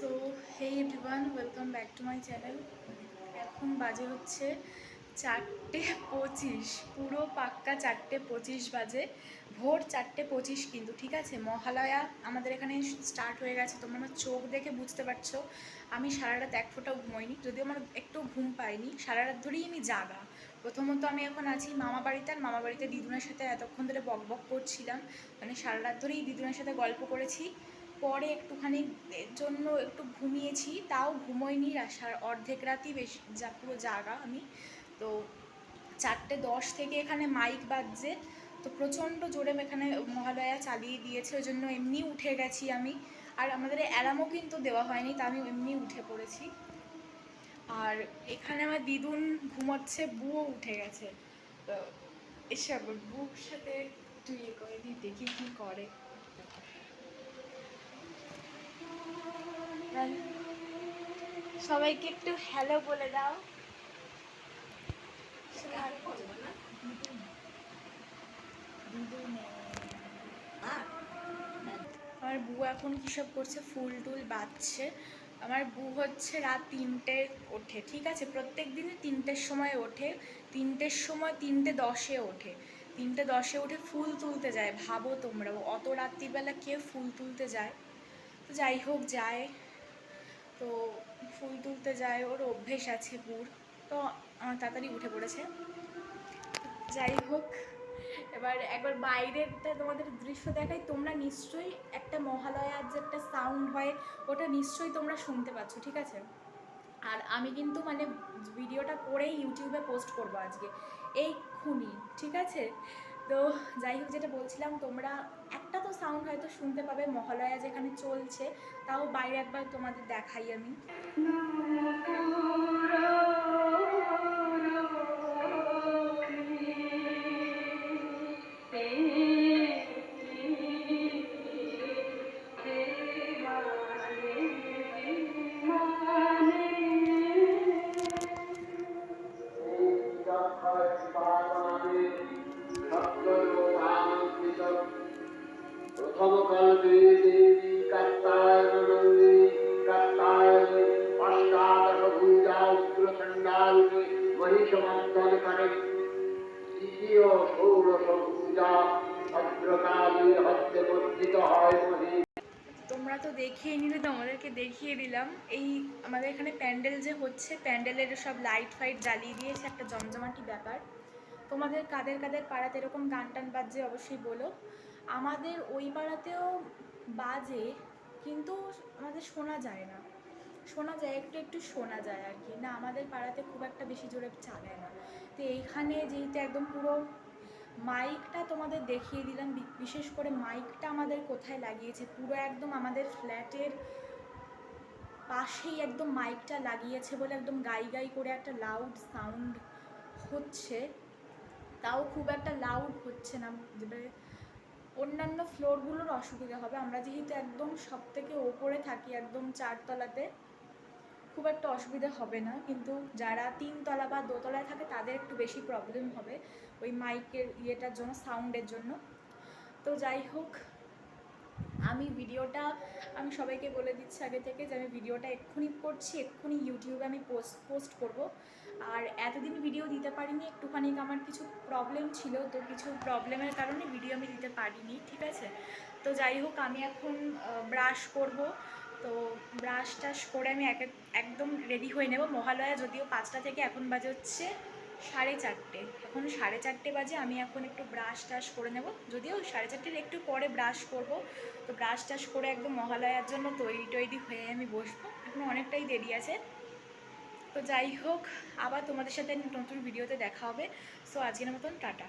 So hey everyone, welcome back to my channel. এখন বাজে হচ্ছে 4:25, পুরো পাক্কা 4:25 বাজে, ভোর 4:25 কিন্তু, ঠিক আছে। মহালয়া আমাদের এখানে স্টার্ট হয়ে গেছে। তোমরা আমার চোখ দেখে বুঝতে পারছো আমি সারা রাত এক ফোঁটাও ঘুমোইনি, যদিও আমার একটু ঘুম পাইনি, সারা রাত ধরেই আমি জাগা। প্রথমত আমি এখন আছি মামা বাড়িতে, আর মামা বাড়িতে দিদুনের সাথে এতক্ষণ ধরে বক বক করছিলাম, মানে সারা রাত ধরেই দিদুনের সাথে গল্প করেছি। পরে একটুখানি জন্য একটু ঘুমিয়েছি, তাও ঘুমোইনি, অর্ধেক রাতই বেশি পুরো জাগা আমি। তো 4:10 থেকে এখানে মাইক বাজছে, তো প্রচণ্ড জোরে এখানে মহালয়া চালিয়ে দিয়েছে, ওই জন্য এমনি উঠে গেছি আমি। আর আমাদের অ্যালার্মও কিন্তু দেওয়া হয়নি, তা আমি এমনি উঠে পড়েছি। আর এখানে আমার দিদুন ঘুমোচ্ছে, বুও উঠে গেছে। তো এসব বুর সাথে একটু ইয়ে করে দিই, দেখি কী করে। সবাইকে একটু হ্যালো বলে দাও। আমার বউ এখন কী সব করছে, ফুল টুল বাঁধছে। আমার বউ হচ্ছে রাত 3টে ওঠে, ঠিক আছে, প্রত্যেক দিনই 3টের সময় ওঠে। 3টের সময় 3:10-এ ওঠে, 3:10-এ উঠে ফুল তুলতে যায়। ভাবো তোমরা, অত রাত্রিবেলা কে ফুল তুলতে যায়? তো যাই হোক, যায়। তো ফুল তুলতে যায়, ওর অভ্যেস আছে বুর। তো আমার তাড়াতাড়ি উঠে পড়েছে। যাই হোক, এবার একবার বাইরেরটা তোমাদের দৃশ্য দেখাই। তোমরা নিশ্চয়ই একটা মহালয়ার যে একটা সাউন্ড হয়, ওটা নিশ্চয়ই তোমরা শুনতে পাচ্ছ, ঠিক আছে। আর আমি কিন্তু মানে ভিডিওটা করেই ইউটিউবে পোস্ট করবো আজকে, এইক্ষুনি, ঠিক আছে। তো যাই হোক, যেটা বলছিলাম, তোমরা একটা তো সাউন্ড হয়তো শুনতে পাবে মহালয়া যেখানে চলছে, তাও বাইরে একবার তোমাদের দেখাই আমি। প্রথমকল্পে দেবী কাত্যায়নন্দী কাত্যায়নী অষ্টাদশভুজা উগ্রচণ্ডারূপে মহিষমর্দন করে। দ্বিতীয় ষোড়শভুজা ভদ্রকালীর হস্তে বর্ধিত হয় মহি। তোমরা তো দেখিয়ে নিলে, তোমাদেরকে দেখিয়ে দিলাম। এই আমাদের এখানে প্যান্ডেল যে হচ্ছে, প্যান্ডেলের সব লাইট ফাইট জ্বালিয়ে দিয়েছে, একটা জমজমাটি ব্যাপার। তোমাদের কাদের কাদের পাড়াতে এরকম গান টান বাজে অবশ্যই বলো। আমাদের ওই পাড়াতেও বাজে, কিন্তু আমাদের শোনা যায় না। শোনা যায়, একটু একটু শোনা যায় আর কি, না আমাদের পাড়াতে খুব একটা বেশি জোরে চালায় না। তো এইখানে যেহেতু একদম পুরো মাইকটা তোমাদের দেখিয়ে দিলাম, বিশেষ করে মাইকটা আমাদের কোথায় লাগিয়েছে, পুরো একদম আমাদের ফ্ল্যাটের পাশেই একদম মাইকটা লাগিয়েছে বলে একদম গাই গাই করে একটা লাউড সাউন্ড হচ্ছে। তাও খুব একটা লাউড হচ্ছে না, যেটা অন্যান্য ফ্লোরগুলোর অসুবিধা হবে। আমরা যেহেতু একদম সব থেকে ওপরে থাকি, একদম 4তলাতে, খুব একটা অসুবিধা হবে না। কিন্তু যারা 3তলা বা দোতলায় থাকে তাদের একটু বেশি প্রবলেম হবে ওই মাইকের ইয়েটার জন্য, সাউন্ডের জন্য। তো যাই হোক, আমি সবাইকে বলে দিচ্ছি আগে থেকে যে আমি ভিডিওটা এক্ষুনি করছি, এক্ষুনি ইউটিউবে আমি পোস্ট করব। আর এতদিন ভিডিও দিতে পারিনি, একটুখানি আমার কিছু প্রবলেম ছিল, তো কিছু প্রবলেমের কারণে ভিডিও আমি দিতে পারিনি, ঠিক আছে। তো যাই হোক, আমি এখন ব্রাশ করব। তো ব্রাশ টাশ করে আমি একদম রেডি হয়ে নেব। মহালয়া যদিও 5টা থেকে, এখন বাজে হচ্ছে 4:30, এখন 4:30 বাজে। আমি এখন একটু ব্রাশ টাশ করে নেব, যদিও 4:30 একটু পরে ব্রাশ করব। তো ব্রাশ টাশ করে একদম মহালয়ার জন্য তৈরি হয়ে আমি বসবো, এখন অনেকটাই দেরি আছে। তো যাই হোক, আবার তোমাদের সাথে নতুন ভিডিওতে দেখা হবে। সো আজকের মতন টাটা।